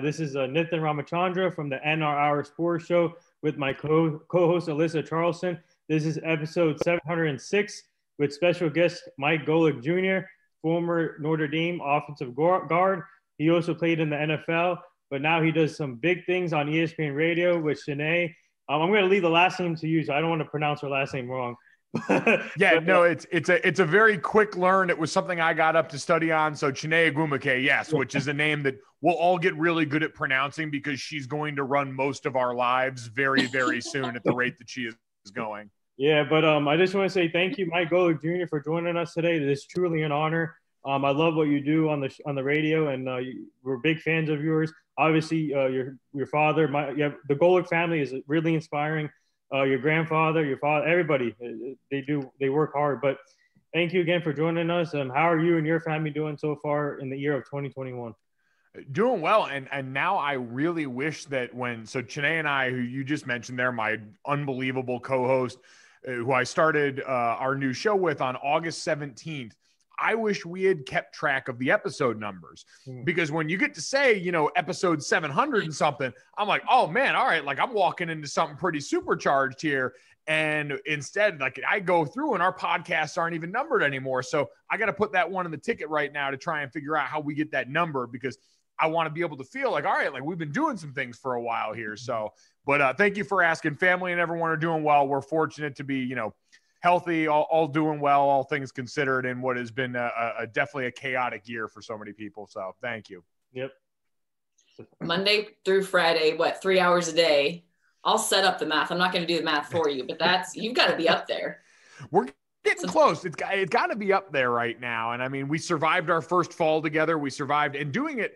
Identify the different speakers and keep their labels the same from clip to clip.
Speaker 1: This is Nithin Ramachandra from the NR Hour Sports Show with my co-host Alyssa Charleston. This is episode 706 with special guest Mike Golic Jr., former Notre Dame offensive guard. He also played in the NFL, but now he does some big things on ESPN Radio with Chiney. I'm going to leave the last name to you, so I don't want to pronounce her last name wrong.
Speaker 2: It's a very quick learn. It was something I got up to study on. So Chiney Agumake, yes, which is a name that we'll all get really good at pronouncing because she's going to run most of our lives very, very soon at the rate that she is going.
Speaker 1: Yeah, but I just want to say thank you, Mike Golic Jr., for joining us today. It is truly an honor. I love what you do on the radio, and we're big fans of yours. Obviously, your father, the Golic family is really inspiring. Your grandfather, your father, everybody, they work hard. But thank you again for joining us. How are you and your family doing so far in the year of 2021?
Speaker 2: Doing well. And now I really wish that so Chiney and I, who you just mentioned there, my unbelievable co-host, who I started our new show with on August 17th, I wish we had kept track of the episode numbers, because when you get to say, episode 700 and something, I'm like, oh man, all right. Like I'm walking into something pretty supercharged here. And instead, like I go through and our podcasts aren't even numbered anymore. So I got to put that one in the ticket right now to try and figure out how we get that number, because I want to be able to feel like, all right, like we've been doing some things for a while here. So, but thank you for asking. Family and everyone are doing well. We're fortunate to be, healthy, all doing well, all things considered, in what has been definitely a chaotic year for so many people. So thank you.
Speaker 1: Yep.
Speaker 3: Monday through Friday, 3 hours a day. I'll set up the math. I'm not going to do the math for you, but you've got to be up there.
Speaker 2: We're getting close. It's got to be up there right now. And I mean, we survived our first fall together. We survived, and doing it.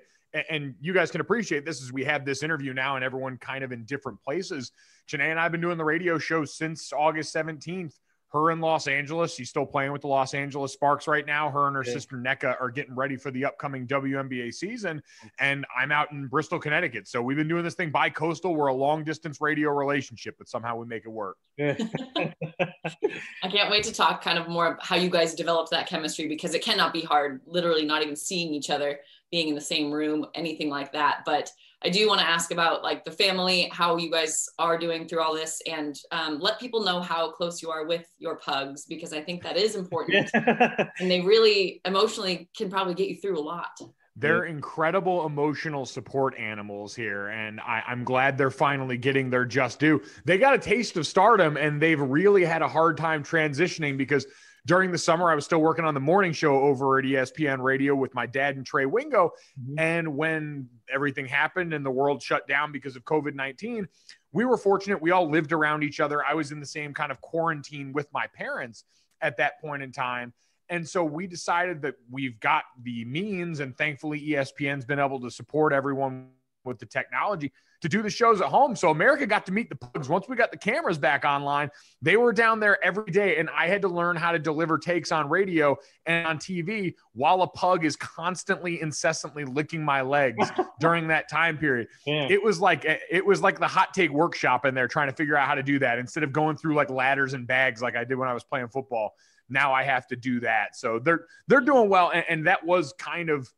Speaker 2: And you guys can appreciate this as we have this interview now and everyone kind of in different places. Chiney and I have been doing the radio show since August 17th. Her in Los Angeles. She's still playing with the Los Angeles Sparks right now. Her and her sister NECA are getting ready for the upcoming WNBA season. And I'm out in Bristol, Connecticut. So we've been doing this thing bi-coastal. We're a long distance radio relationship, but somehow we make it work.
Speaker 3: I can't wait to talk kind of more about how you guys developed that chemistry, because it cannot be hard, literally not even seeing each other, being in the same room, anything like that. But I do want to ask about like the family, how you guys are doing through all this, and let people know how close you are with your pugs, because I think that is important. And they really emotionally can probably get you through a lot.
Speaker 2: They're incredible emotional support animals here, and I'm glad they're finally getting their just due. They got a taste of stardom, and they've really had a hard time transitioning, because during the summer, I was still working on the morning show over at ESPN Radio with my dad and Trey Wingo. Mm-hmm. And when everything happened and the world shut down because of COVID-19, we were fortunate. We all lived around each other. I was in the same kind of quarantine with my parents at that point in time. And so we decided that we've got the means, and thankfully ESPN's been able to support everyone with the technology to do the shows at home. So America got to meet the pugs. Once we got the cameras back online, they were down there every day, and I had to learn how to deliver takes on radio and on TV while a pug is constantly, incessantly licking my legs during that time period. Yeah. It was like the hot take workshop in there, trying to figure out how to do that instead of going through like ladders and bags like I did when I was playing football. Now I have to do that. So they're doing well, and that was kind of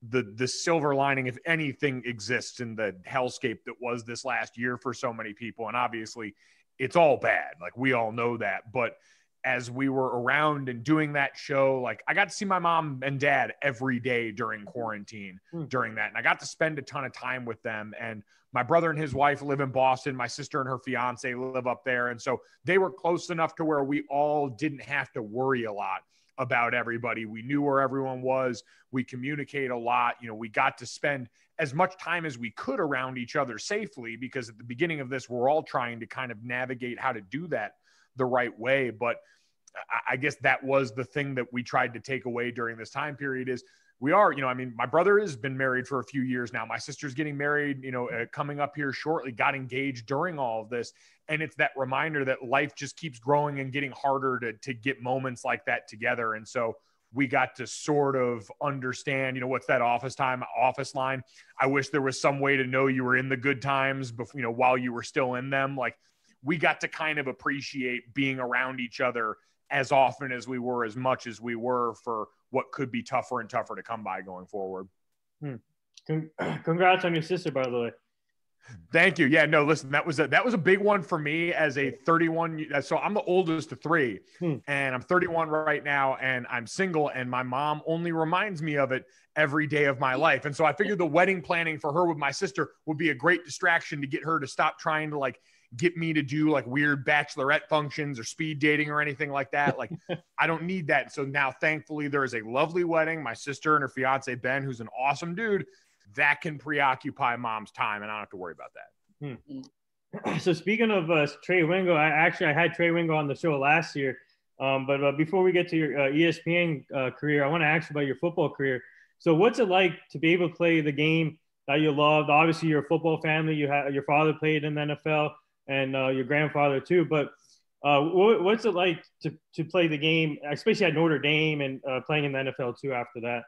Speaker 2: the silver lining, if anything exists in the hellscape that was this last year for so many people. And obviously it's all bad. Like we all know that, but as we were around and doing that show, like I got to see my mom and dad every day during quarantine during that. And I got to spend a ton of time with them, and my brother and his wife live in Boston. My sister and her fiance live up there. And so they were close enough to where we all didn't have to worry a lot about everybody. We knew where everyone was. We communicate a lot. We got to spend as much time as we could around each other safely, because at the beginning of this, we're all trying to kind of navigate how to do that the right way. But I guess that was the thing that we tried to take away during this time period is we are, my brother has been married for a few years now. My sister's getting married, coming up here shortly, got engaged during all of this. And it's that reminder that life just keeps growing and getting harder to get moments like that together. And so we got to sort of understand, what's that office line? I wish there was some way to know you were in the good times before, while you were still in them. Like we got to kind of appreciate being around each other as often as we were, as much as we were, for what could be tougher and tougher to come by going forward.
Speaker 1: Congrats on your sister, by the way.
Speaker 2: Thank you. Yeah, no, listen, that was a big one for me as a 31. So I'm the oldest of three, and I'm 31 right now, and I'm single, and my mom only reminds me of it every day of my life. And so I figured the wedding planning for her with my sister would be a great distraction to get her to stop trying to like get me to do like weird bachelorette functions or speed dating or anything like that. Like I don't need that. So now thankfully there is a lovely wedding. My sister and her fiance, Ben, who's an awesome dude, that can preoccupy mom's time, and I don't have to worry about
Speaker 1: that. So speaking of Trey Wingo, I had Trey Wingo on the show last year. But before we get to your ESPN career, I want to ask you about your football career. So what's it like to be able to play the game that you loved? Obviously, you're a football family. Your father played in the NFL, and your grandfather too. But what's it like to play the game, especially at Notre Dame and playing in the NFL too after that?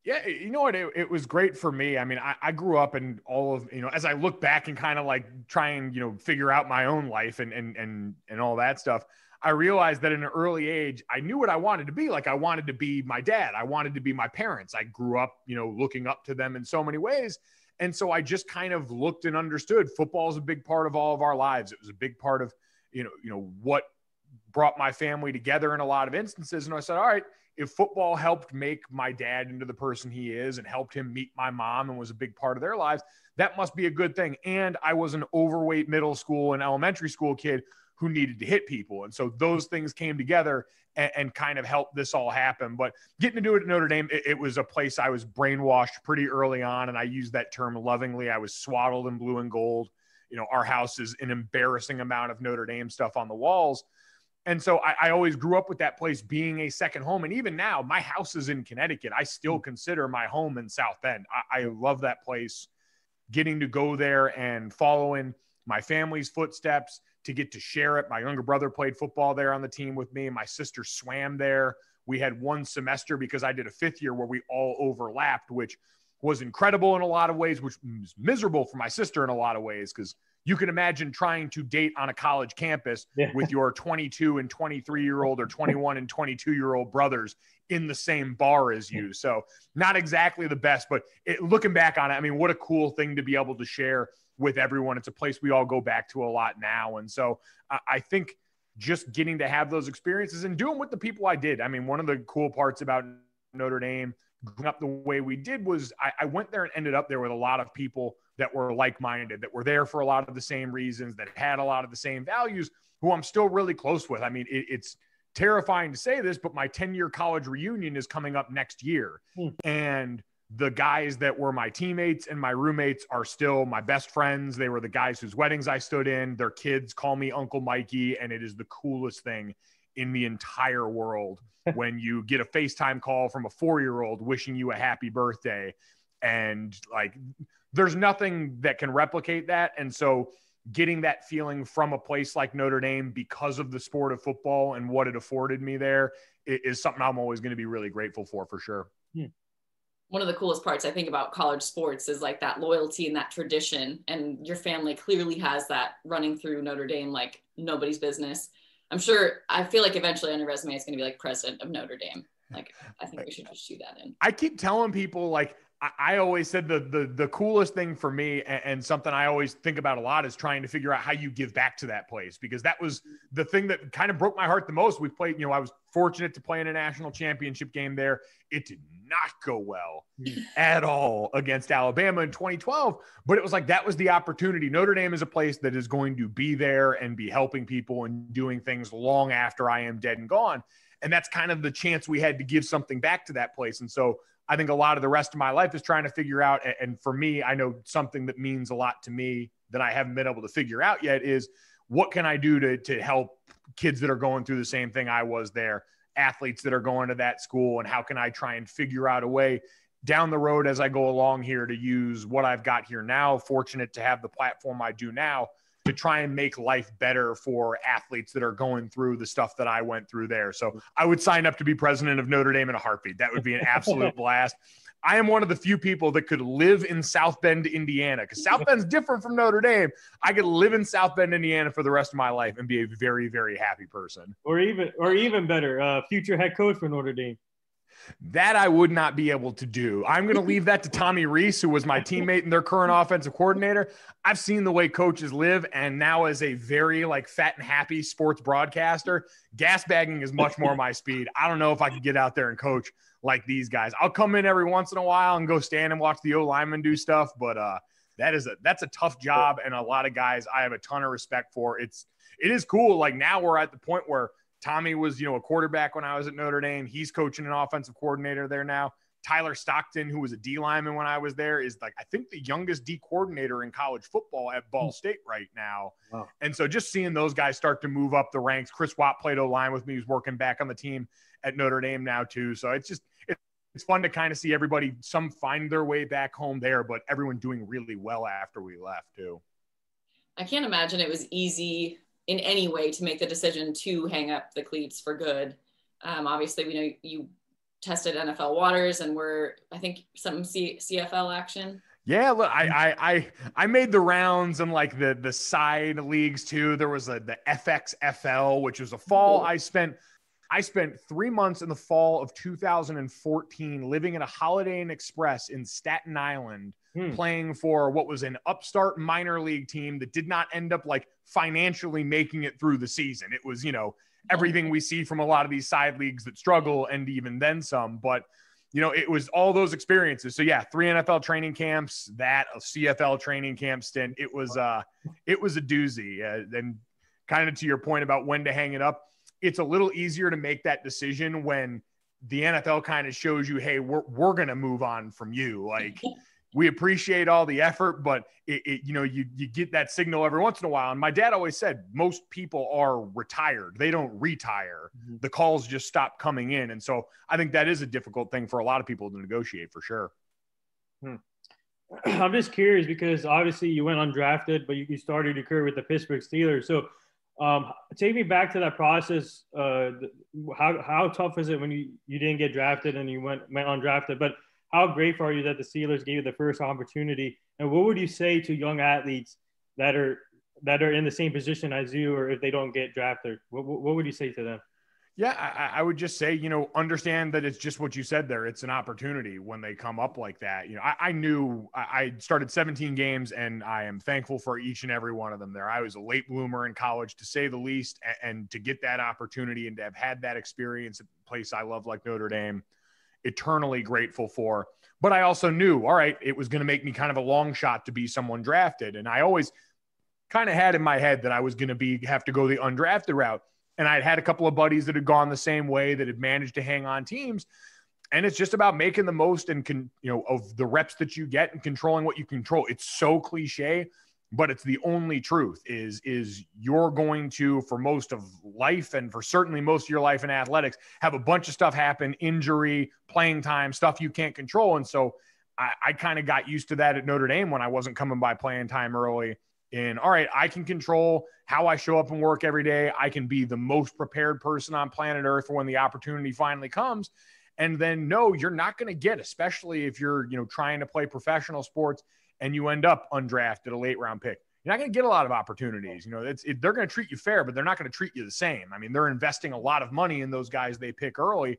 Speaker 2: Yeah, you know what? It was great for me. I mean, I grew up in all of, as I look back and kind of like try and, figure out my own life and all that stuff, I realized that in an early age, I knew what I wanted to be. Like I wanted to be my dad. I wanted to be my parents. I grew up, looking up to them in so many ways. And so I just kind of looked and understood football is a big part of all of our lives. It was a big part of, what brought my family together in a lot of instances. And I said, all right, if football helped make my dad into the person he is and helped him meet my mom and was a big part of their lives, that must be a good thing. And I was an overweight middle school and elementary school kid who needed to hit people. And so those things came together and kind of helped this all happen. But getting to do it at Notre Dame, it was a place I was brainwashed pretty early on. And I use that term lovingly. I was swaddled in blue and gold. Our house is an embarrassing amount of Notre Dame stuff on the walls. And so I always grew up with that place being a second home. And even now, my house is in Connecticut. I still consider my home in South Bend. I love that place. Getting to go there and following my family's footsteps, to get to share it. My younger brother played football there on the team with me. My sister swam there. We had one semester because I did a fifth year where we all overlapped, which was incredible in a lot of ways, which was miserable for my sister in a lot of ways, because you can imagine trying to date on a college campus with your 22 and 23-year-old or 21 and 22-year-old brothers in the same bar as you. So not exactly the best, but looking back on it, I mean, what a cool thing to be able to share with everyone. It's a place we all go back to a lot now. And so I think just getting to have those experiences and doing with the people I did. I mean, one of the cool parts about Notre Dame growing up the way we did was I went there and ended up there with a lot of people that were like-minded, that were there for a lot of the same reasons, that had a lot of the same values, who I'm still really close with. I mean, it's terrifying to say this, but my 10-year college reunion is coming up next year. And the guys that were my teammates and my roommates are still my best friends. They were the guys whose weddings I stood in. Their kids call me Uncle Mikey, and it is the coolest thing in the entire world when you get a FaceTime call from a 4-year-old wishing you a happy birthday. And like, there's nothing that can replicate that. And so getting that feeling from a place like Notre Dame because of the sport of football and what it afforded me there is something I'm always going to be really grateful for sure.
Speaker 3: One of the coolest parts I think about college sports is like that loyalty and that tradition. And your family clearly has that running through Notre Dame like nobody's business. I feel like eventually on your resume, it's going to be like president of Notre Dame. Like, I think we should just do that in.
Speaker 2: I keep telling people, like, I always said the coolest thing for me and something I always think about a lot is trying to figure out how you give back to that place, because that was the thing that kind of broke my heart the most. We played, I was fortunate to play in a national championship game there. It did not go well at all against Alabama in 2012, but it was like, that was the opportunity. Notre Dame is a place that is going to be there and be helping people and doing things long after I am dead and gone. And that's kind of the chance we had to give something back to that place. And so I think a lot of the rest of my life is trying to figure out, and for me, I know something that means a lot to me that I haven't been able to figure out yet is what can I do to help kids that are going through the same thing I was there, athletes that are going to that school, and how can I try and figure out a way down the road as I go along here to use what I've got here now, fortunate to have the platform I do now, to try and make life better for athletes that are going through the stuff that I went through there. So I would sign up to be president of Notre Dame in a heartbeat. That would be an absolute blast. I am one of the few people that could live in South Bend, Indiana, because South Bend's different from Notre Dame. I could live in South Bend, Indiana for the rest of my life and be a very, very happy person.
Speaker 1: Or even better, future head coach for Notre Dame.
Speaker 2: That I would not be able to do. I'm going to leave that to Tommy Reese, who was my teammate and their current offensive coordinator. I've seen the way coaches live, and now as a very like fat and happy sports broadcaster, gas bagging is much more my speed. I don't know if I could get out there and coach like these guys. I'll come in every once in a while and go stand and watch the O linemen do stuff, but that's a tough job, and a lot of guys I have a ton of respect for. It is cool. Like now we're at the point where Tommy was, a quarterback when I was at Notre Dame. He's coaching an offensive coordinator there now. Tyler Stockton, who was a D lineman when I was there, is like, I think the youngest D coordinator in college football at Ball State right now. Wow. And so just seeing those guys start to move up the ranks. Chris Watt played O-line with me. He's working back on the team at Notre Dame now too. So it's fun to kind of see everybody, some find their way back home there, but everyone doing really well after we left too.
Speaker 3: I can't imagine it was easy in any way to make the decision to hang up the cleats for good. Obviously, we know you tested NFL waters and were, I think, some CFL action. Yeah,
Speaker 2: look, I made the rounds in like the side leagues too. There was the FXFL, which was a fall. I spent 3 months in the fall of 2014 living in a Holiday Inn Express in Staten Island, playing for what was an upstart minor league team that did not end up like financially making it through the season. It was, everything we see from a lot of these side leagues that struggle and even then some, but it was all those experiences. So yeah, 3 NFL training camps, a CFL training camp stint. It was a doozy. And kind of to your point about when to hang it up, it's a little easier to make that decision when the NFL kind of shows you, hey, we're going to move on from you. Like, we appreciate all the effort, but you get that signal every once in a while. And my dad always said, most people are retired. They don't retire. Mm-hmm. The calls just stop coming in. And so I think that is a difficult thing for a lot of people to negotiate for sure.
Speaker 1: I'm just curious because obviously you went undrafted, but you started your career with the Pittsburgh Steelers. So take me back to that process. How tough is it when you didn't get drafted and you went undrafted? But how grateful are you that the Steelers gave you the first opportunity? And what would you say to young athletes that are in the same position as you, or if they don't get drafted? What would you say to them?
Speaker 2: Yeah, I would just say, understand that it's just what you said there. It's an opportunity when they come up like that. I knew I started 17 games and I am thankful for each and every one of them there. I was a late bloomer in college, to say the least, and to get that opportunity and to have had that experience at a place I love like Notre Dame, eternally grateful for. But I also knew, all right, it was going to make me kind of a long shot to be someone drafted. And I always kind of had in my head that I was going to have to go the undrafted route. And I'd had a couple of buddies that had gone the same way, that had managed to hang on teams. And it's just about making the most of the reps that you get and controlling what you control. It's so cliche, but it's the only truth is you're going to, for most of life and for certainly most of your life in athletics, have a bunch of stuff happen, injury, playing time, stuff you can't control. And so I kind of got used to that at Notre Dame when I wasn't coming by playing time early. And all right, I can control how I show up and work every day. I can be the most prepared person on planet Earth for when the opportunity finally comes. And then no, you're not going to get, especially if you're, trying to play professional sports and you end up undrafted, a late round pick. You're not going to get a lot of opportunities. They're going to treat you fair, but they're not going to treat you the same. I mean, they're investing a lot of money in those guys they pick early.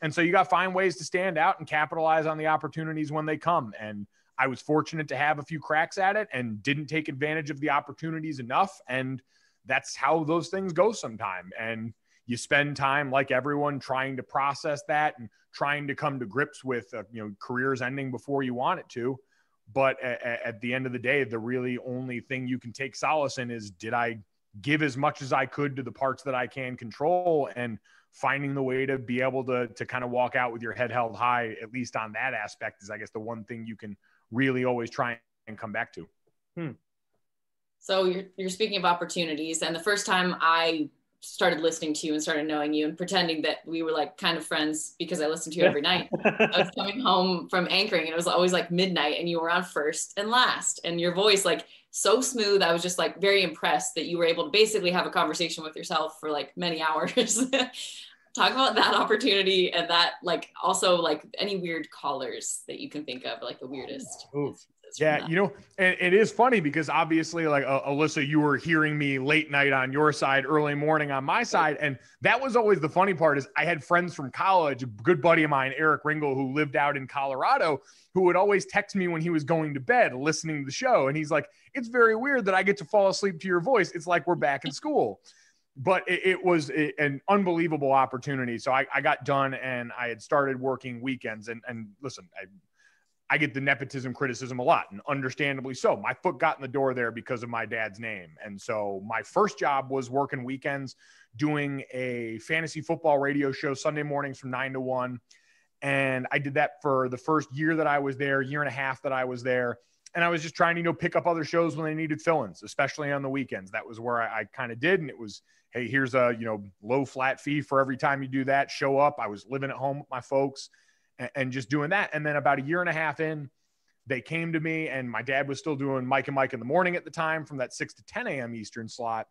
Speaker 2: And so you got to find ways to stand out and capitalize on the opportunities when they come. And I was fortunate to have a few cracks at it and didn't take advantage of the opportunities enough. And that's how those things go sometime. And you spend time, like everyone, trying to process that and trying to come to grips with, careers ending before you want it to. But at the end of the day, the really only thing you can take solace in is, did I give as much as I could to the parts that I can control, and finding the way to be able to kind of walk out with your head held high, at least on that aspect, is, I guess, the one thing you can really always try and come back to.
Speaker 3: So you're speaking of opportunities, and the first time I started listening to you and started knowing you and pretending that we were like kind of friends because I listened to you every night. I was coming home from anchoring and it was always like midnight and you were on first and last, and your voice like so smooth. I was just like very impressed that you were able to basically have a conversation with yourself for like many hours. Talk about that opportunity, and that like also like any weird callers that you can think of, like the weirdest. benefits.
Speaker 2: Yeah,
Speaker 3: from that.
Speaker 2: you know, and it is funny because obviously, like Alyssa, you were hearing me late night on your side, early morning on my side, and that was always the funny part. Is I had friends from college, a good buddy of mine, Eric Ringel, who lived out in Colorado, who would always text me when he was going to bed, listening to the show, and he's like, "It's very weird that I get to fall asleep to your voice. It's like we're back in school." But it was an unbelievable opportunity. So I got done, and I had started working weekends. And listen, I get the nepotism criticism a lot, and understandably so. My foot got in the door there because of my dad's name. And so my first job was working weekends, doing a fantasy football radio show Sunday mornings from 9 to 1. And I did that for the first year that I was there, year and a half that I was there. And I was just trying to, pick up other shows when they needed fill-ins, especially on the weekends. That was where I kind of did. And it was, hey, here's a, low flat fee for every time you do that. Show up. I was living at home with my folks and just doing that. And then about a year and a half in, they came to me, and my dad was still doing Mike and Mike in the morning at the time from that 6 to 10 a.m. Eastern slot.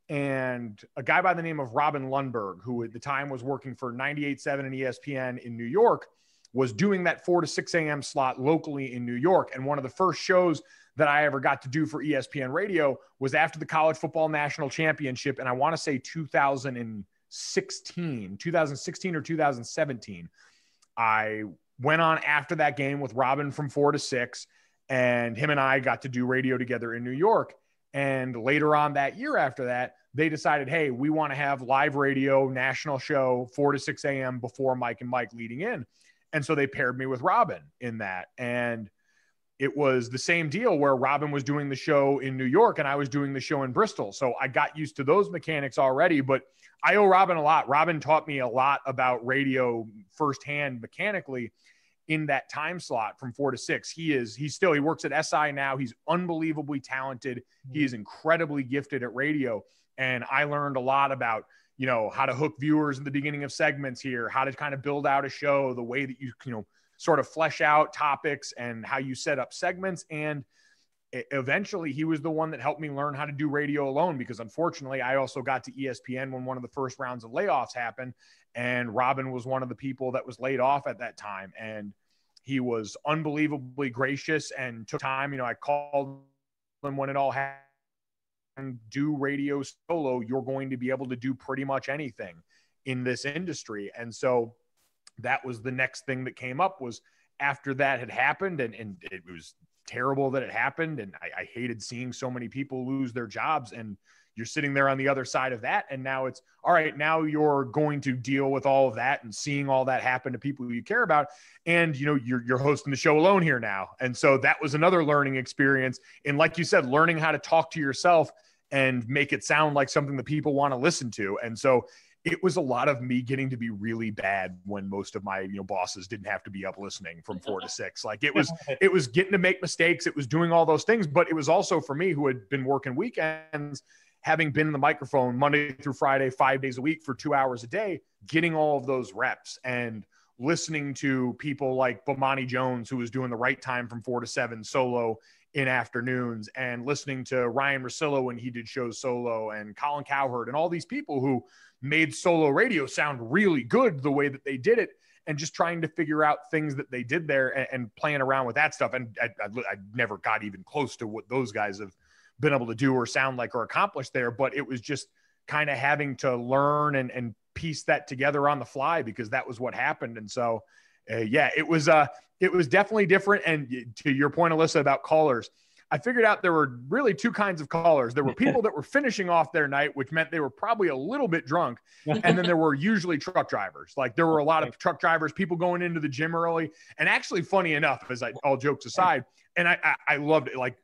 Speaker 2: And a guy by the name of Robin Lundberg, who at the time was working for 98.7 and ESPN in New York, was doing that 4 to 6 a.m. slot locally in New York. And one of the first shows that I ever got to do for ESPN radio was after the college football national championship. And I want to say 2016 or 2017. I went on after that game with Robin from 4 to 6, and him and I got to do radio together in New York. And later on that year after that, they decided, hey, we want to have live radio, national show, 4 to 6 a.m. before Mike and Mike leading in. And so they paired me with Robin in that. And it was the same deal where Robin was doing the show in New York and I was doing the show in Bristol. So I got used to those mechanics already, but I owe Robin a lot. Robin taught me a lot about radio firsthand mechanically in that time slot from 4 to 6. He works at SI now. He's unbelievably talented. He is incredibly gifted at radio. And I learned a lot about, how to hook viewers in the beginning of segments here, how to kind of build out a show, the way that you sort of flesh out topics and how you set up segments. And eventually he was the one that helped me learn how to do radio alone, because unfortunately I also got to ESPN when one of the first rounds of layoffs happened. And Robin was one of the people that was laid off at that time. And he was unbelievably gracious and took time. I called him when it all happened. Do radio solo, you're going to be able to do pretty much anything in this industry. And so that was the next thing that came up, was after that had happened, and it was terrible that it happened. And I hated seeing so many people lose their jobs, and you're sitting there on the other side of that. And now it's all right. Now you're going to deal with all of that and seeing all that happen to people you care about. And, you're hosting the show alone here now. And so that was another learning experience. And like you said, learning how to talk to yourself and make it sound like something that people want to listen to. And so it was a lot of me getting to be really bad when most of my, bosses didn't have to be up listening from 4 to 6. Like it was getting to make mistakes. It was doing all those things, but it was also for me, who had been working weekends, having been in the microphone Monday through Friday, 5 days a week for 2 hours a day, getting all of those reps and listening to people like Bomani Jones, who was doing the right time from 4 to 7 solo in afternoons, and listening to Ryan Russillo when he did shows solo, and Colin Cowherd, and all these people who made solo radio sound really good the way that they did it, and just trying to figure out things that they did there and playing around with that stuff. And I never got even close to what those guys have been able to do or sound like or accomplish there, but it was just kind of having to learn and piece that together on the fly, because that was what happened. And so, it was definitely different. And to your point, Alyssa, about callers, I figured out there were really two kinds of callers. There were people that were finishing off their night, which meant they were probably a little bit drunk. And then there were usually truck drivers. Like there were a lot of truck drivers, people going into the gym early. And actually, funny enough, all jokes aside, and I loved it. Like,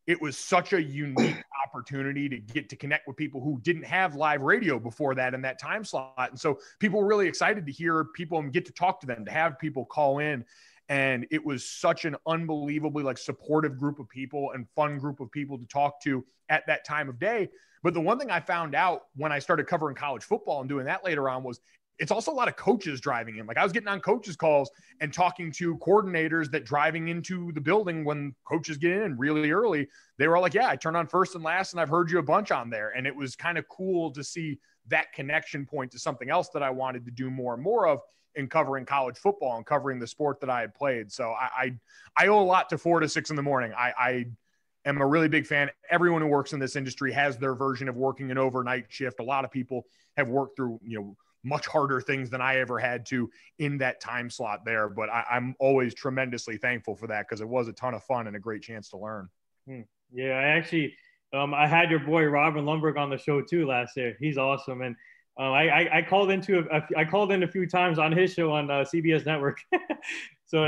Speaker 2: it was such a unique opportunity to get to connect with people who didn't have live radio before that in that time slot. And so people were really excited to hear people and get to talk to them, to have people call in. And it was such an unbelievably supportive group of people and fun group of people to talk to at that time of day. But the one thing I found out when I started covering college football and doing that later on was it's also a lot of coaches driving in. Like I was getting on coaches calls and talking to coordinators that driving into the building when coaches get in really early, they were all like, yeah, I turned on First and Last and I've heard you a bunch on there. And it was kind of cool to see that connection point to something else that I wanted to do more and more of. in covering college football and covering the sport that I had played. So I owe a lot to 4 to 6 in the morning. I am a really big fan. Everyone who works in this industry has their version of working an overnight shift. A lot of people have worked through, much harder things than I ever had to in that time slot there. But I'm always tremendously thankful for that, because it was a ton of fun and a great chance to learn.
Speaker 1: Yeah, I actually, I had your boy Robin Lundberg on the show too last year. He's awesome. And I called in a few times on his show on CBS Network. So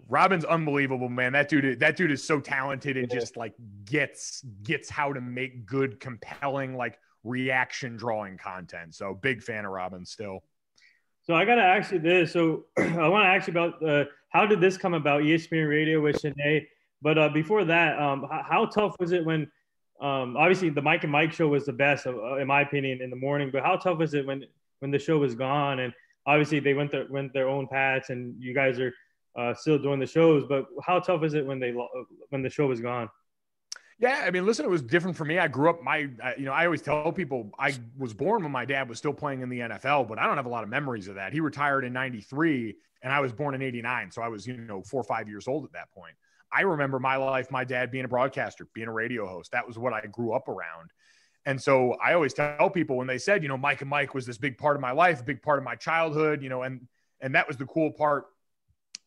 Speaker 2: Robin's unbelievable, man. That dude is so talented and just like gets how to make good, compelling, like reaction drawing content. So big fan of Robin still.
Speaker 1: So I got to ask you this. So I want to ask you about how did this come about, ESPN Radio with Chiney? But before that, how tough was it when obviously the Mike and Mike show was the best, in my opinion, in the morning, but how tough was it when the show was gone? And obviously they went their own paths and you guys are still doing the shows, but how tough is it when the show was gone?
Speaker 2: Yeah, I mean, listen, it was different for me. I grew up, I always tell people I was born when my dad was still playing in the NFL, but I don't have a lot of memories of that. He retired in 93 and I was born in 89. So I was, 4 or 5 years old at that point. I remember my life, my dad being a broadcaster, being a radio host. That was what I grew up around. And so I always tell people when they said, Mike and Mike was this big part of my life, a big part of my childhood, and that was the cool part,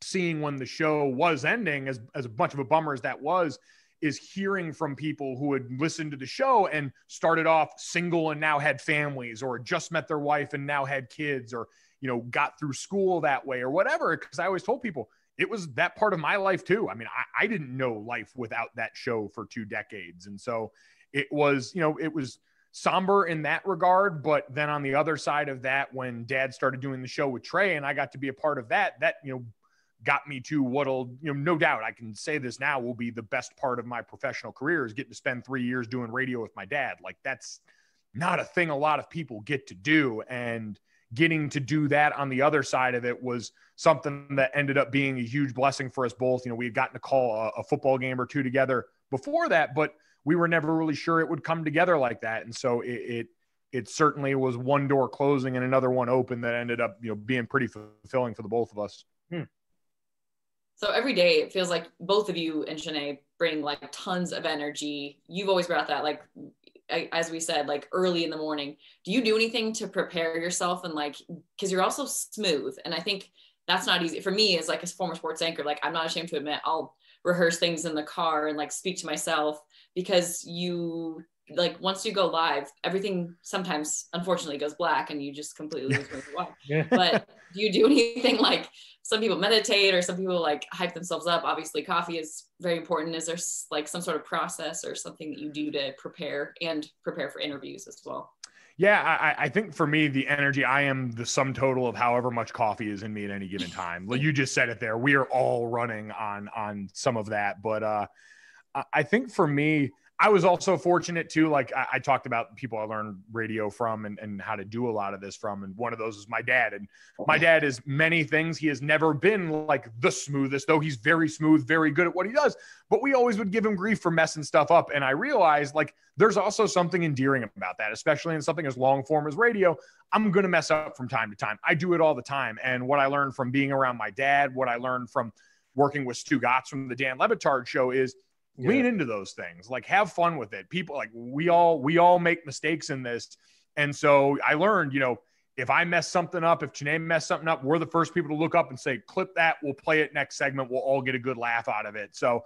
Speaker 2: seeing when the show was ending, as much of a bummer as that was, is hearing from people who had listened to the show and started off single and now had families, or just met their wife and now had kids, or, got through school that way or whatever. Because I always told people it was that part of my life too. I mean, I didn't know life without that show for 2 decades. And so it was, it was somber in that regard. But then on the other side of that, when Dad started doing the show with Trey and I got to be a part of that, got me to what'll, no doubt, I can say this now, will be the best part of my professional career, is getting to spend 3 years doing radio with my dad. Like, that's not a thing a lot of people get to do. And getting to do that on the other side of it was something that ended up being a huge blessing for us both. We had gotten to call a football game or 2 together before that, but we were never really sure it would come together like that. And so it certainly was one door closing and another one open that ended up, being pretty fulfilling for the both of us.
Speaker 3: So every day it feels like both of you and Chiney bring like tons of energy. You've always brought that, like, as we said, like early in the morning. Do you do anything to prepare yourself? And like, because you're also smooth. And I think that's not easy for me as like a former sports anchor. Like, I'm not ashamed to admit I'll rehearse things in the car and like speak to myself, because you, like, once you go live, everything sometimes unfortunately goes black and you just completely lose why. Yeah. But do you do anything, like, some people meditate or some people like hype themselves up? Obviously coffee is very important. Is there like some sort of process or something that you do to prepare for interviews as well?
Speaker 2: Yeah, I think for me, the energy, I am the sum total of however much coffee is in me at any given time. Well, you just said it there. We are all running on some of that. But I think for me, I was also fortunate too. Like I talked about people I learned radio from and how to do a lot of this from. And one of those is my dad. And my dad is many things. He has never been like the smoothest, though he's very smooth, very good at what he does. But we always would give him grief for messing stuff up. And I realized, like, there's also something endearing about that, especially in something as long form as radio. I'm going to mess up from time to time. I do it all the time. And what I learned from being around my dad, what I learned from working with Stu Gotts from the Dan Levitard show is, lean into those things, like have fun with it. People, like, we all make mistakes in this. And so I learned, if I mess something up, if Chiney messed something up, we're the first people to look up and say, clip that, we'll play it next segment. We'll all get a good laugh out of it. So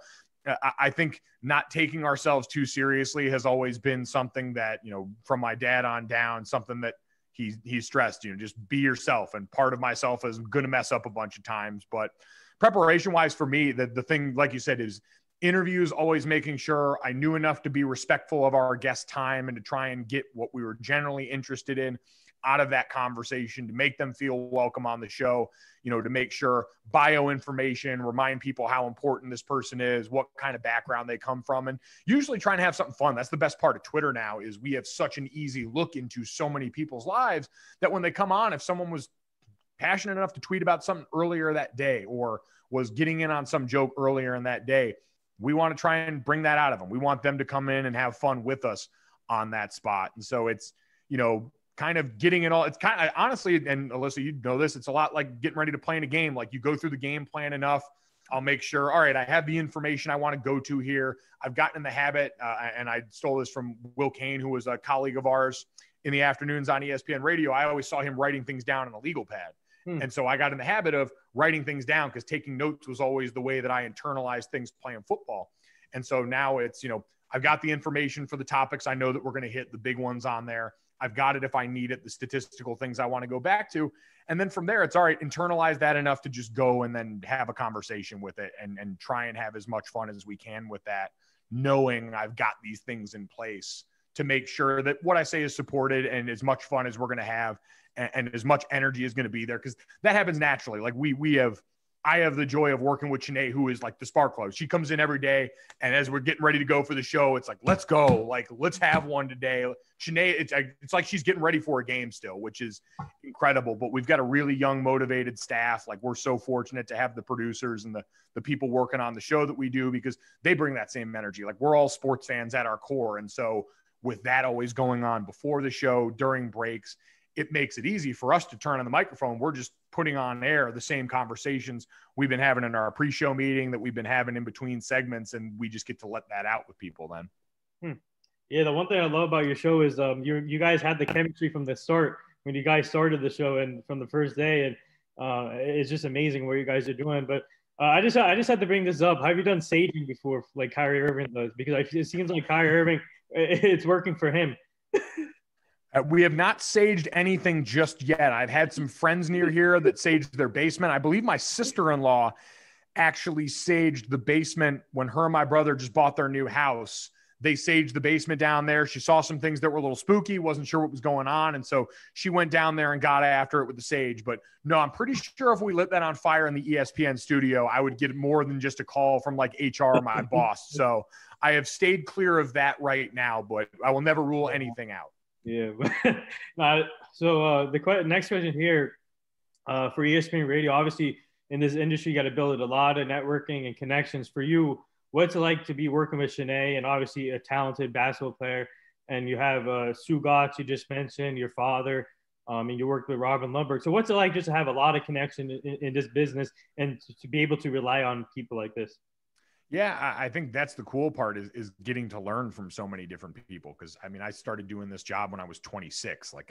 Speaker 2: I think not taking ourselves too seriously has always been something that, from my dad on down, something that he stressed, just be yourself. And part of myself is going to mess up a bunch of times, but preparation wise for me, the thing, like you said, is interviews, always making sure I knew enough to be respectful of our guest time and to try and get what we were generally interested in out of that conversation, to make them feel welcome on the show, to make sure bio information, remind people how important this person is, what kind of background they come from, and usually trying to have something fun. That's the best part of Twitter now, is we have such an easy look into so many people's lives that when they come on, if someone was passionate enough to tweet about something earlier that day or was getting in on some joke earlier in that day, we want to try and bring that out of them. We want them to come in and have fun with us on that spot. And so it's, kind of getting it all. It's kind of honestly, and Alyssa, you know this, it's a lot like getting ready to play in a game. Like you go through the game plan enough. I'll make sure, all right, I have the information I want to go to here. I've gotten in the habit, and I stole this from Will Kane, who was a colleague of ours in the afternoons on ESPN radio. I always saw him writing things down on a legal pad. And so I got in the habit of writing things down because taking notes was always the way that I internalized things playing football. And so now it's, I've got the information for the topics. I know that we're going to hit the big ones on there. I've got it if I need it, the statistical things I want to go back to. And then from there, it's all right, internalize that enough to just go and then have a conversation with it and try and have as much fun as we can with that, knowing I've got these things in place to make sure that what I say is supported and as much fun as we're going to have and as much energy is going to be there. Cause that happens naturally. Like I have the joy of working with Chiney, who is like the spark plug. She comes in every day, and as we're getting ready to go for the show, it's like, let's go. Like, let's have one today. Chiney, it's like she's getting ready for a game still, which is incredible. But we've got a really young, motivated staff. Like, we're so fortunate to have the producers and the people working on the show that we do because they bring that same energy. Like, we're all sports fans at our core. And so with that always going on before the show, during breaks, it makes it easy for us to turn on the microphone. We're just putting on air the same conversations we've been having in our pre-show meeting that we've been having in between segments. And we just get to let that out with people then.
Speaker 1: Yeah. The one thing I love about your show is you guys had the chemistry from the start when you guys started the show and from the first day. And it's just amazing what you guys are doing. But I just had to bring this up. Have you done saging before like Kyrie Irving does? Because it seems like Kyrie Irving, it's working for him.
Speaker 2: We have not saged anything just yet. I've had some friends near here that saged their basement. I believe my sister-in-law actually saged the basement when her and my brother just bought their new house. They saged the basement down there. She saw some things that were a little spooky, wasn't sure what was going on. And so she went down there and got after it with the sage. But no, I'm pretty sure if we lit that on fire in the ESPN studio, I would get more than just a call from like HR or my boss. So I have stayed clear of that right now, but I will never rule anything out.
Speaker 1: Yeah. So the next question here for ESPN Radio, obviously in this industry, you got to build a lot of networking and connections. For you, what's it like to be working with Chiney and obviously a talented basketball player? And you have Sue Gotts, you just mentioned, your father, and you worked with Robin Lundberg. So what's it like just to have a lot of connection in this business and to be able to rely on people like this?
Speaker 2: Yeah, I think that's the cool part is getting to learn from so many different people. Cause I mean, I started doing this job when I was 26. Like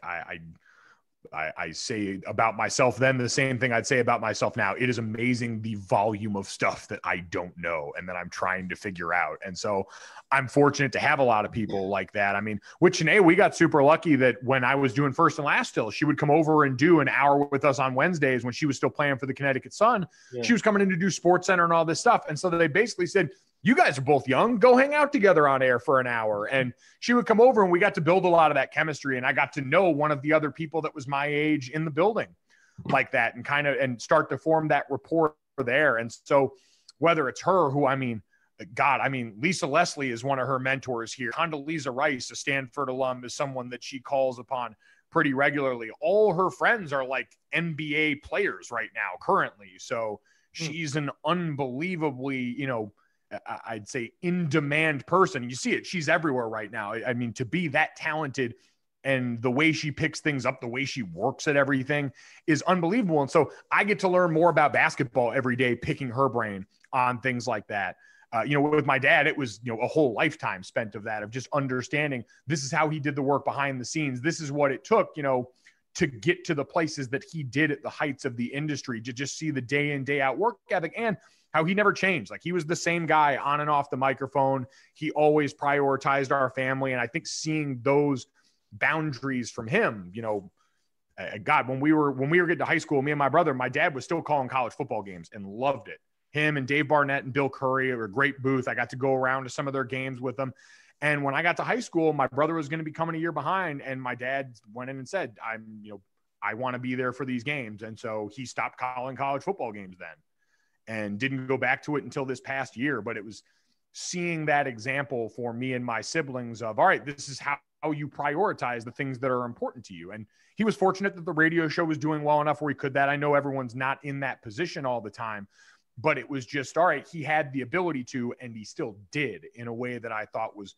Speaker 2: I say about myself then the same thing I'd say about myself now. It is amazing the volume of stuff that I don't know and that I'm trying to figure out. And so I'm fortunate to have a lot of people like that. I mean, with Chiney, we got super lucky that when I was doing First and Last still, she would come over and do an hour with us on Wednesdays when she was still playing for the Connecticut Sun. Yeah. She was coming in to do Sports Center and all this stuff. And so they basically said, you guys are both young, go hang out together on air for an hour. And she would come over and we got to build a lot of that chemistry. And I got to know one of the other people that was my age in the building like that and start to form that rapport there. And so whether it's her, who, Lisa Leslie is one of her mentors here. Condoleezza Rice, a Stanford alum, is someone that she calls upon pretty regularly. All her friends are like NBA players right now currently. So she's an unbelievably, I'd say in-demand person. You see it. She's everywhere right now. I mean, to be that talented and the way she picks things up, the way she works at everything is unbelievable. And so I get to learn more about basketball every day, picking her brain on things like that. With my dad, it was, a whole lifetime spent of that, of just understanding this is how he did the work behind the scenes. This is what it took, to get to the places that he did at the heights of the industry, to just see the day in, day out work ethic and how he never changed. Like he was the same guy on and off the microphone. He always prioritized our family. And I think seeing those boundaries from him, God, when we were getting to high school, me and my brother, my dad was still calling college football games and loved it. Him and Dave Barnett and Bill Curry were a great booth. I got to go around to some of their games with them. And when I got to high school, my brother was going to be coming a year behind. And my dad went in and said, I want to be there for these games. And so he stopped calling college football games then and didn't go back to it until this past year. But it was seeing that example for me and my siblings of, all right, this is how you prioritize the things that are important to you. And he was fortunate that the radio show was doing well enough where he could that. I know everyone's not in that position all the time, but it was just, all right, he had the ability to, and he still did in a way that I thought was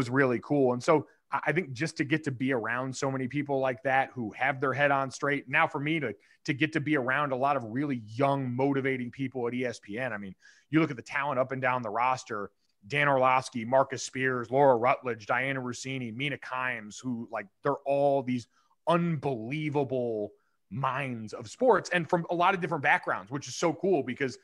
Speaker 2: really cool. And so I think just to get to be around so many people like that who have their head on straight. Now for me to get to be around a lot of really young, motivating people at ESPN. I mean, you look at the talent up and down the roster, Dan Orlovsky, Marcus Spears, Laura Rutledge, Diana Rossini, Mina Kimes, who like, they're all these unbelievable minds of sports and from a lot of different backgrounds, which is so cool because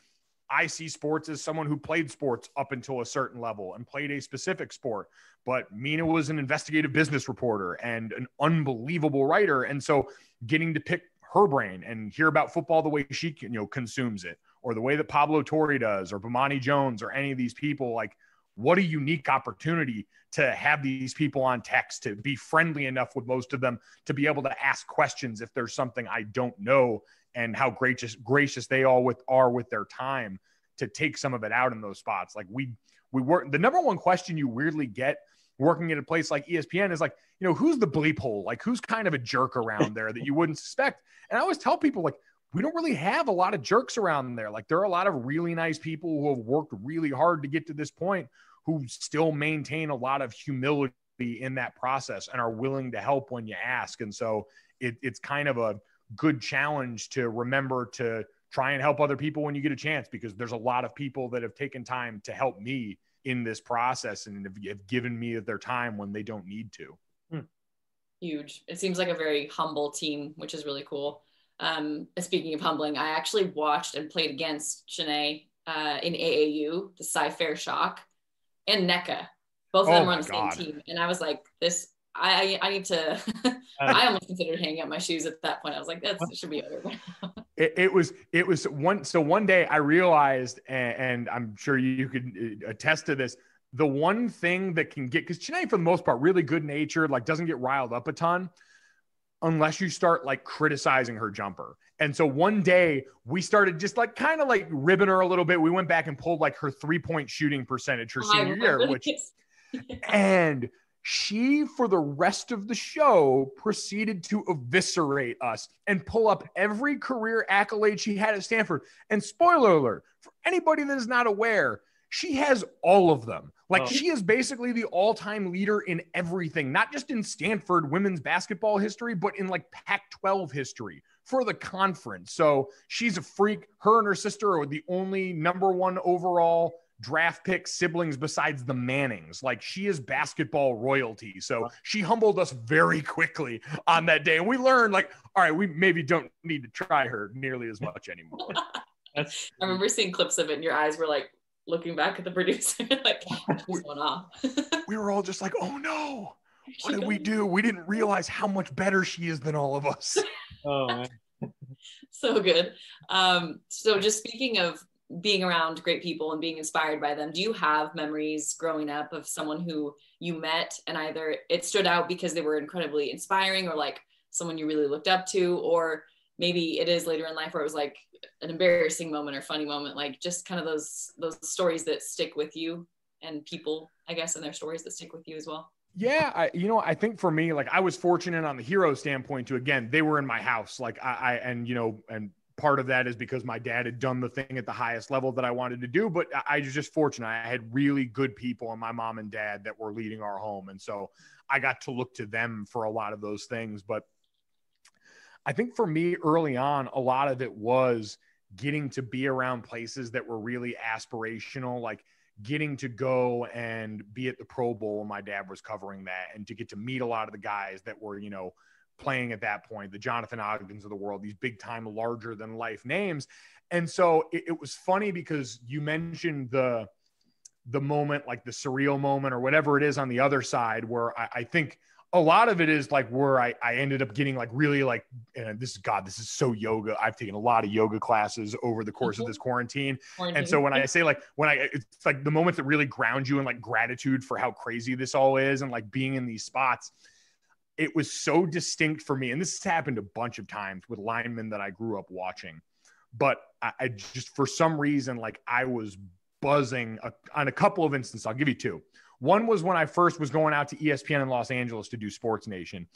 Speaker 2: I see sports as someone who played sports up until a certain level and played a specific sport. But Mina was an investigative business reporter and an unbelievable writer. And so getting to pick her brain and hear about football the way she consumes it, or the way that Pablo Torre does, or Bomani Jones, or any of these people, like, what a unique opportunity to have these people on text, to be friendly enough with most of them, to be able to ask questions if there's something I don't know, and how gracious they all are with their time to take some of it out in those spots. Like we work, the number one question you weirdly get working at a place like ESPN is like, who's the bleep hole? Like, who's kind of a jerk around there that you wouldn't suspect? And I always tell people, like, we don't really have a lot of jerks around there. Like, there are a lot of really nice people who have worked really hard to get to this point, who still maintain a lot of humility in that process and are willing to help when you ask. And so it's kind of a good challenge to remember to try and help other people when you get a chance, because there's a lot of people that have taken time to help me in this process and have given me their time when they don't need to.
Speaker 3: Huge. It seems like a very humble team, which is really cool. Speaking of humbling, I actually watched and played against Chiney in AAU, the Cy-Fair Shock, and NECA. Both of them were on the same team. And I was like, I need to, I almost considered hanging up my shoes at that point. I was like, it should be over.
Speaker 2: It was one day I realized, and I'm sure you could attest to this, the one thing that can get, because Chiney for the most part, really good natured, like doesn't get riled up a ton unless you start like criticizing her jumper. And so one day we started just like kind of like ribbing her a little bit. We went back and pulled like her 3-point shooting percentage her senior year, which, and she, for the rest of the show, proceeded to eviscerate us and pull up every career accolade she had at Stanford. And spoiler alert, for anybody that is not aware, she has all of them. Like, she is basically the all-time leader in everything, not just in Stanford women's basketball history, but in like Pac-12 history for the conference. So she's a freak. Her and her sister are the only #1 overall draft pick siblings besides the Mannings. Like, she is basketball royalty. So she humbled us very quickly on that day. And we learned, like, all right, we maybe don't need to try her nearly as much anymore.
Speaker 3: I remember seeing clips of it and your eyes were like looking back at the producer, like, what's going on?
Speaker 2: We were all just like, oh no, what did we do? We didn't realize how much better she is than all of us.
Speaker 1: Oh, man.
Speaker 3: So good. So just speaking of being around great people and being inspired by them, do you have memories growing up of someone who you met and either it stood out because they were incredibly inspiring, or like someone you really looked up to, or maybe it is later in life where it was like an embarrassing moment or funny moment, like just kind of those stories that stick with you, and people, I guess, and their stories that stick with you as well?
Speaker 2: Yeah. I think for me, like, I was fortunate on the hero standpoint to, again, they were in my house. Like and part of that is because my dad had done the thing at the highest level that I wanted to do, but I was just fortunate. I had really good people in my mom and dad that were leading our home. And so I got to look to them for a lot of those things. But I think for me early on, a lot of it was getting to be around places that were really aspirational, like getting to go and be at the Pro Bowl when my dad was covering that, and to get to meet a lot of the guys that were, playing at that point, the Jonathan Ogdens of the world, these big time, larger than life names. And so it was funny because you mentioned the moment, like the surreal moment or whatever it is on the other side, where I think a lot of it is like where I ended up getting like really like, and this is so yoga. I've taken a lot of yoga classes over the course of this quarantine. And so when I say like, it's like the moment that really ground you in like gratitude for how crazy this all is, and like being in these spots, it was so distinct for me. And this has happened a bunch of times with linemen that I grew up watching, but I just, for some reason, like I was buzzing on a couple of instances. I'll give you two. One was when I first was going out to ESPN in Los Angeles to do Sports Nation.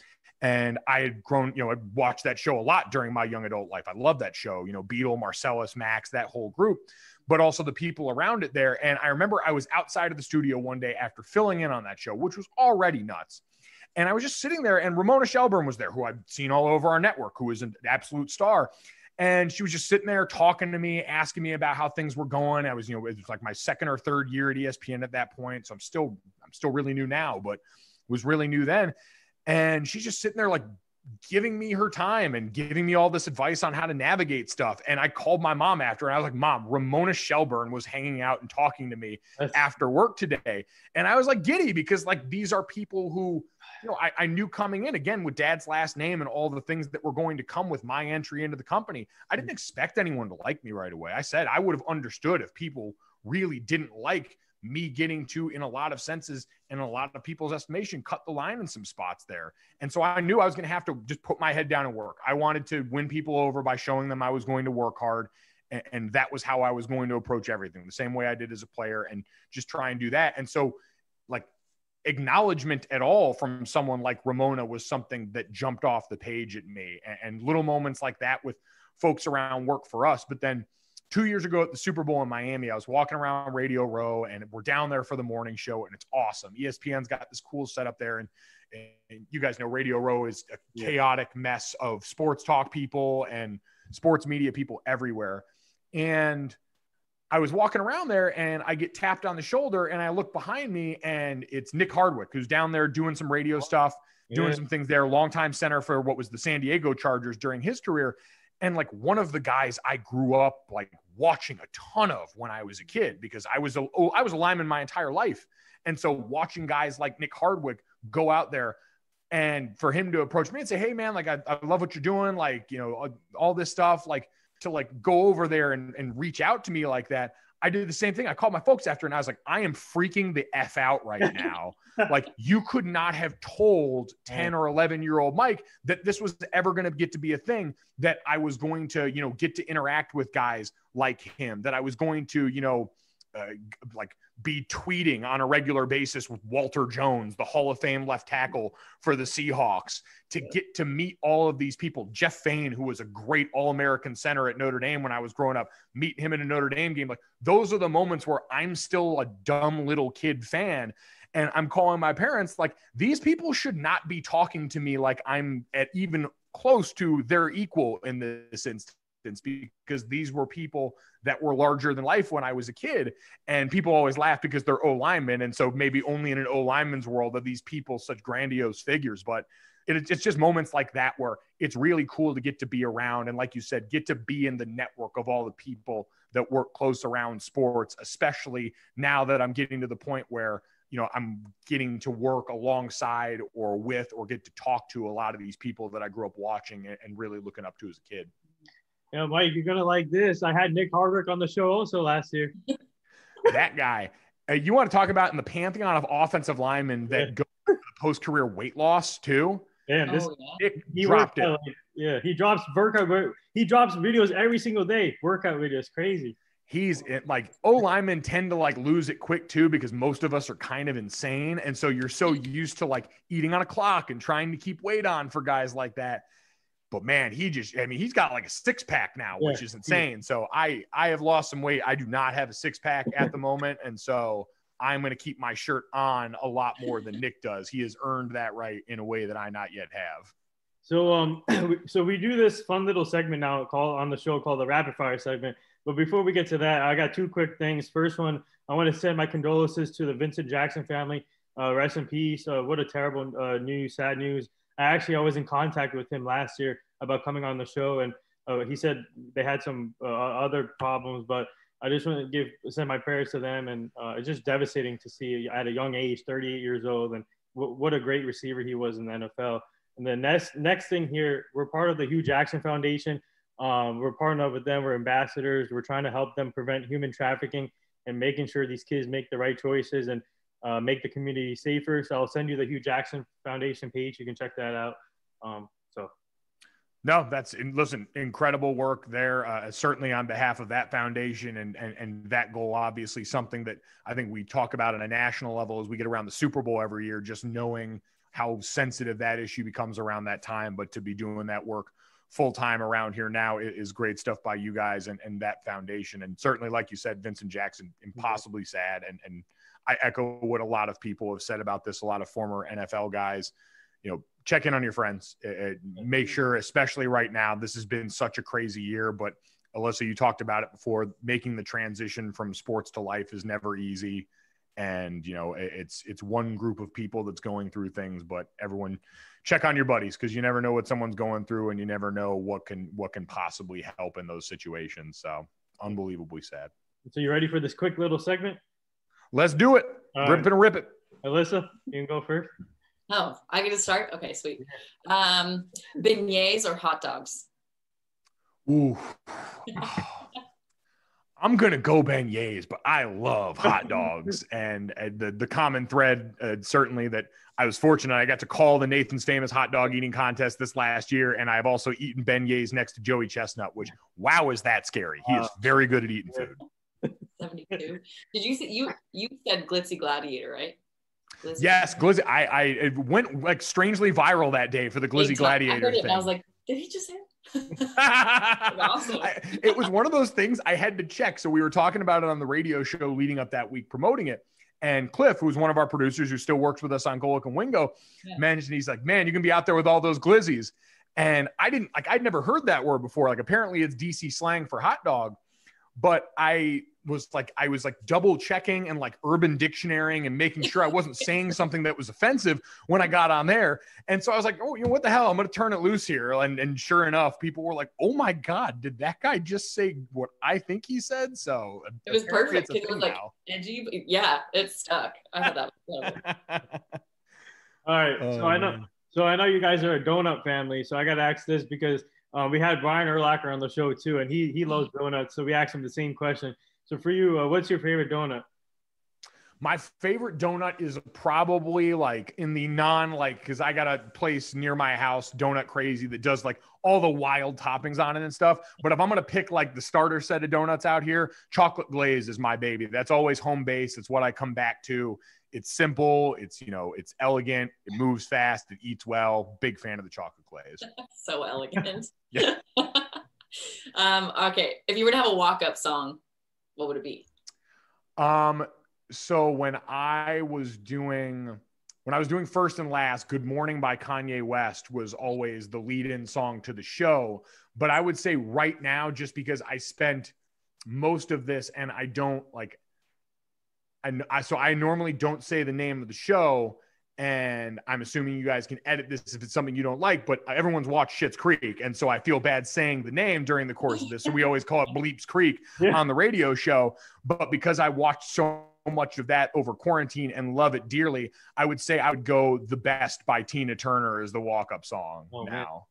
Speaker 2: And I had grown, I'd watched that show a lot during my young adult life. I love that show, Beetle, Marcellus, Max, that whole group, but also the people around it there. And I remember I was outside of the studio one day after filling in on that show, which was already nuts. And I was just sitting there, and Ramona Shelburne was there, who I've seen all over our network, who is an absolute star. And she was just sitting there talking to me, asking me about how things were going. I was, it was like my second or third year at ESPN at that point. So I'm still really new now, but was really new then. And she's just sitting there like giving me her time and giving me all this advice on how to navigate stuff. And I called my mom after, and I was like, Mom, Ramona Shelburne was hanging out and talking to me after work today. And I was like giddy, because like, these are people who, I knew coming in, again, with Dad's last name and all the things that were going to come with my entry into the company. I didn't expect anyone to like me right away. I said I would have understood if people really didn't like me getting to, in a lot of senses, in a lot of people's estimation, cut the line in some spots there. And so I knew I was going to have to just put my head down and work. I wanted to win people over by showing them I was going to work hard. And that was how I was going to approach everything, the same way I did as a player, and just try and do that. And so, like, acknowledgement at all from someone like Ramona was something that jumped off the page at me, and little moments like that with folks around work for us. But then 2 years ago at the Super Bowl in Miami, I was walking around Radio Row, and we're down there for the morning show, and it's awesome. ESPN's got this cool setup there. And you guys know Radio Row is a chaotic mess of sports talk people and sports media people everywhere. And I was walking around there, and I get tapped on the shoulder, and I look behind me, and it's Nick Hardwick, who's down there doing some radio stuff, doing some things there, longtime center for what was the San Diego Chargers during his career. And like, one of the guys I grew up like watching a ton of when I was a kid, because I was a lineman my entire life. And so watching guys like Nick Hardwick go out there, and for him to approach me and say, hey man, like, I love what you're doing. Like, all this stuff, like, to like go over there and reach out to me like that. I did the same thing. I called my folks after, and I was like, I am freaking the F out right now. Like, you could not have told 10 or 11-year-old Mike that this was ever going to get to be a thing, that I was going to, get to interact with guys like him, that I was going to, like, be tweeting on a regular basis with Walter Jones, the Hall of Fame left tackle for the Seahawks, to get to meet all of these people. Jeff Fain, who was a great All-American center at Notre Dame when I was growing up, meet him in a Notre Dame game. Like, those are the moments where I'm still a dumb little kid fan, and I'm calling my parents like, these people should not be talking to me like I'm at even close to their equal in this instance, because these were people that were larger than life when I was a kid. And people always laugh because they're O linemen. And so maybe only in an O lineman's world are these people such grandiose figures. But it's just moments like that where it's really cool to get to be around. And like you said, get to be in the network of all the people that work close around sports, especially now that I'm getting to the point where, I'm getting to work alongside or with, or get to talk to a lot of these people that I grew up watching and really looking up to as a kid.
Speaker 1: Mike, you're going to like this. I had Nick Hardwick on the show also last year.
Speaker 2: That guy. You want to talk about in the pantheon of offensive linemen that go post-career weight loss too?
Speaker 1: Yeah,
Speaker 2: he dropped it.
Speaker 1: He drops workout. He drops videos every single day. Workout videos, crazy.
Speaker 2: He's like, O linemen tend to like lose it quick too, because most of us are kind of insane. And so you're so used to like eating on a clock and trying to keep weight on for guys like that. But man, he's got like a 6-pack now, which is insane. So I have lost some weight. I do not have a 6-pack at the moment. And so I'm going to keep my shirt on a lot more than Nick does. He has earned that right in a way that I not yet have.
Speaker 1: So, so we do this fun little segment now on the show called the Rapid Fire segment. But before we get to that, I got 2 quick things. First one, I want to send my condolences to the Vincent Jackson family. Rest in peace. What a terrible sad news. I was in contact with him last year about coming on the show, and he said they had some other problems, but I just want to send my prayers to them. And it's just devastating to see at a young age, 38 years old, and what a great receiver he was in the NFL. And the next thing here, we're part of the Hugh Jackson Foundation. We're partnered up with them. We're ambassadors. We're trying to help them prevent human trafficking and making sure these kids make the right choices and make the community safer. So I'll send you the Hugh Jackson Foundation page. You can check that out.
Speaker 2: No, listen, incredible work there. Certainly on behalf of that foundation and that goal, obviously something that I think we talk about on a national level as we get around the Super Bowl every year, just knowing how sensitive that issue becomes around that time. But to be doing that work full time around here now is great stuff by you guys and that foundation. And certainly, like you said, Vincent Jackson, impossibly sad. And I echo what a lot of people have said about this. A lot of former NFL guys check in on your friends. Make sure, especially right now, this has been such a crazy year, but Alyssa, you talked about it before, making the transition from sports to life is never easy. And, it's one group of people that's going through things, but everyone check on your buddies, because you never know what someone's going through, and you never know what can possibly help in those situations. So unbelievably sad.
Speaker 1: So you ready for this quick little segment?
Speaker 2: Let's do it. Rip it and rip it.
Speaker 1: Alyssa, you can go first.
Speaker 3: Oh, I get to start? Okay, sweet. Beignets or hot dogs?
Speaker 2: Ooh. I'm going to go beignets, but I love hot dogs. And the common thread, certainly, that I was fortunate. I got to call the Nathan's Famous Hot Dog Eating Contest this last year, and I've also eaten beignets next to Joey Chestnut, which, wow, is that scary. He is very good at eating food.
Speaker 3: 72. Did you said Glitzy Gladiator, right? Glizzy.
Speaker 2: Yes, Glizzy. I went like strangely viral that day for the Glizzy Gladiator. I heard it,
Speaker 3: and I was like, did he just say it?
Speaker 2: Awesome. It was one of those things I had to check. So we were talking about it on the radio show leading up that week, promoting it. And Cliff, who's one of our producers who still works with us on Golic and Wingo, mentioned, he's like, man, you can be out there with all those glizzies. And I'd never heard that word before. Like, apparently it's DC slang for hot dog. But I was double checking and like Urban Dictionarying and making sure I wasn't saying something that was offensive when I got on there. And so I was like, oh, what the hell? I'm going to turn it loose here. And sure enough, people were like, oh my God, did that guy just say what I think he said? So
Speaker 3: it was perfect. It was like edgy, but yeah, it stuck. I thought that was clever.
Speaker 1: All right. So I know you guys are a donut family. So I got to ask this because we had Brian Urlacher on the show too, and he loves donuts. So we asked him the same question. So for you, what's your favorite donut?
Speaker 2: My favorite donut is probably like in the because I got a place near my house, Donut Crazy, that does like all the wild toppings on it and stuff. But if I'm going to pick like the starter set of donuts out here, chocolate glaze is my baby. That's always home base. It's what I come back to. It's simple. It's, it's elegant. It moves fast. It eats well. Big fan of the chocolate glaze.
Speaker 3: So elegant.
Speaker 2: Yeah.
Speaker 3: Okay. If you were to have a walk-up song, what would it be?
Speaker 2: So when I was doing First and Last, Good Morning by Kanye West was always the lead-in song to the show. But I would say right now, just because I spent most of this and I don't like, so I normally don't say the name of the show, and I'm assuming you guys can edit this if it's something you don't like, but everyone's watched Schitt's Creek, and so I feel bad saying the name during the course of this, so we always call it Bleeps Creek on the radio show. But because I watched so much of that over quarantine and love it dearly, I would say I would go The Best by Tina Turner as the walk-up song now.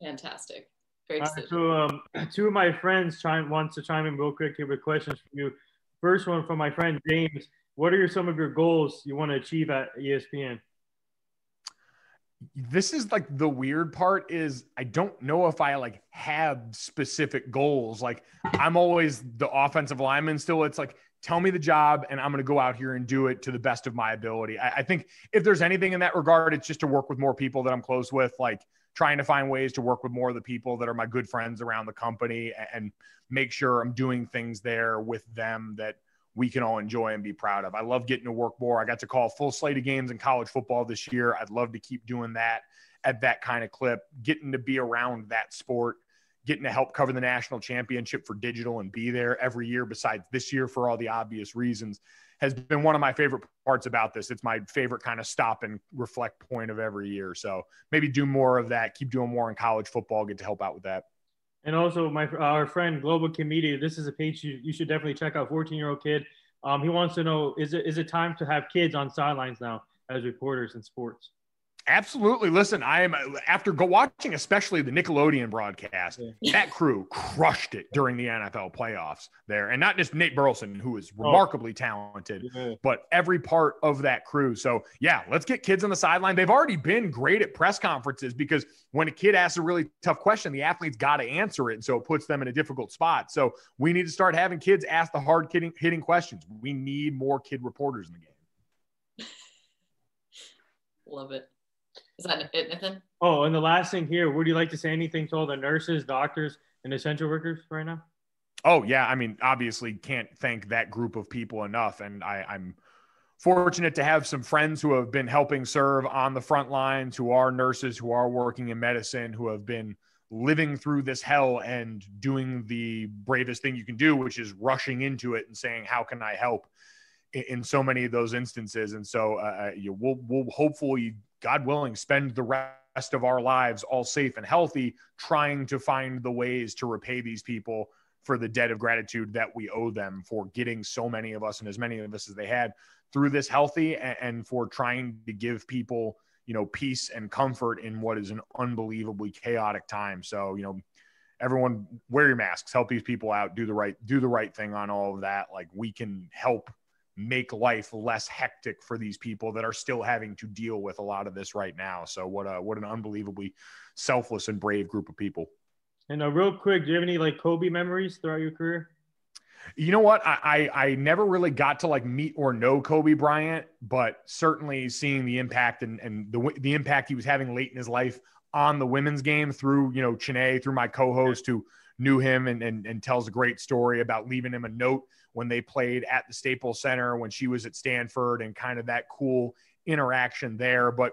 Speaker 3: Fantastic. Great.
Speaker 1: So two of my friends wants to chime in real quick here with questions for you. First one from my friend James. What are some of your goals you want to achieve at ESPN?
Speaker 2: This is like the weird part is I don't know if I like have specific goals. Like I'm always the offensive lineman still. It's like, tell me the job and I'm going to go out here and do it to the best of my ability. I think if there's anything in that regard, it's just to work with more people that I'm close with, like trying to find ways to work with more of the people that are my good friends around the company and make sure I'm doing things there with them that we can all enjoy and be proud of. I love getting to work more. I got to call a full slate of games in college football this year. I'd love to keep doing that at that kind of clip, getting to be around that sport, getting to help cover the national championship for digital and be there every year besides this year for all the obvious reasons has been one of my favorite parts about this. It's my favorite kind of stop and reflect point of every year. So maybe do more of that, keep doing more in college football, get to help out with that.
Speaker 1: And also our friend Global Comedian, this is a page you should definitely check out, 14-year-old kid. He wants to know, is it time to have kids on sidelines now as reporters in sports?
Speaker 2: Absolutely. Listen, I am after watching, especially the Nickelodeon broadcast, that crew crushed it during the NFL playoffs there. And not just Nate Burleson, who is remarkably talented, but every part of that crew. So yeah, let's get kids on the sideline. They've already been great at press conferences because when a kid asks a really tough question, the athlete's got to answer it. And so it puts them in a difficult spot. So we need to start having kids ask the hard hitting questions. We need more kid reporters in the game.
Speaker 3: Love it. Is that it, Nathan?
Speaker 1: Oh, and the last thing here, would you like to say anything to all the nurses, doctors, and essential workers right now?
Speaker 2: Oh, yeah. I mean, obviously can't thank that group of people enough. And I'm fortunate to have some friends who have been helping serve on the front lines, who are nurses, who are working in medicine, who have been living through this hell and doing the bravest thing you can do, which is rushing into it and saying, how can I help in so many of those instances? And so we'll hopefully, God willing, spend the rest of our lives all safe and healthy, trying to find the ways to repay these people for the debt of gratitude that we owe them for getting so many of us, and as many of us as they had, through this healthy, and for trying to give people, peace and comfort in what is an unbelievably chaotic time. So, everyone wear your masks, help these people out, do the right thing on all of that. Like, we can help make life less hectic for these people that are still having to deal with a lot of this right now. So what an unbelievably selfless and brave group of people.
Speaker 1: And real quick, do you have any like Kobe memories throughout your career?
Speaker 2: You know what? I never really got to like meet or know Kobe Bryant, but certainly seeing the impact and the impact he was having late in his life on the women's game through, Chiney, through my co-host who knew him and tells a great story about leaving him a note when they played at the Staples Center when she was at Stanford, and kind of that cool interaction there. But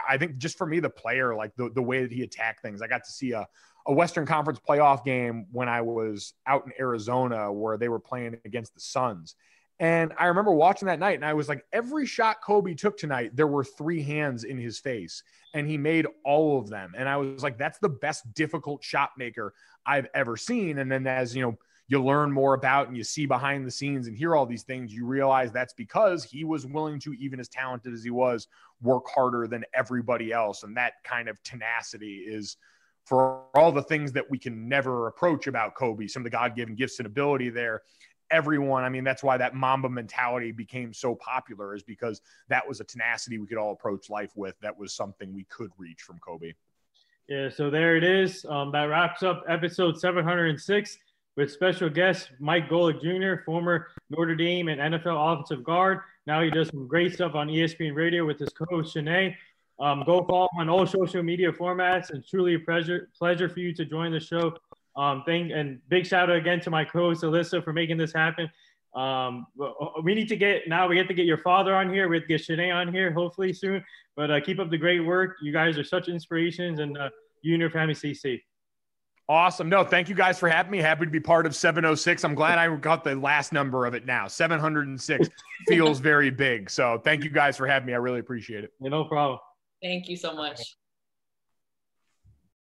Speaker 2: I think just for me, the player, like the way that he attacked things, I got to see a Western Conference playoff game when I was out in Arizona where they were playing against the Suns. And I remember watching that night and I was like, every shot Kobe took tonight, there were 3 hands in his face and he made all of them. And I was like, that's the best difficult shot maker I've ever seen. And then as you learn more about and you see behind the scenes and hear all these things, you realize that's because he was willing to, even as talented as he was, work harder than everybody else. And that kind of tenacity is, for all the things that we can never approach about Kobe, some of the God-given gifts and ability there, everyone, I mean, that's why that Mamba mentality became so popular, is because that was a tenacity we could all approach life with. That was something we could reach from Kobe.
Speaker 1: Yeah, so there it is. That wraps up episode 706 with special guest Mike Golic Jr., former Notre Dame and NFL offensive guard. Now he does some great stuff on ESPN Radio with his co-host Chiney. Go follow him on all social media formats. It's truly a pleasure for you to join the show. And big shout out again to my co-host Alyssa for making this happen. We get to get your father on here. We have to get Chiney on here hopefully soon. But keep up the great work. You guys are such inspirations, and you and your family stay safe.
Speaker 2: Awesome. No, thank you guys for having me. Happy to be part of 706. I'm glad I got the last number of it now. 706 feels very big. So thank you guys for having me. I really appreciate it.
Speaker 1: Yeah, no problem.
Speaker 3: Thank you so much.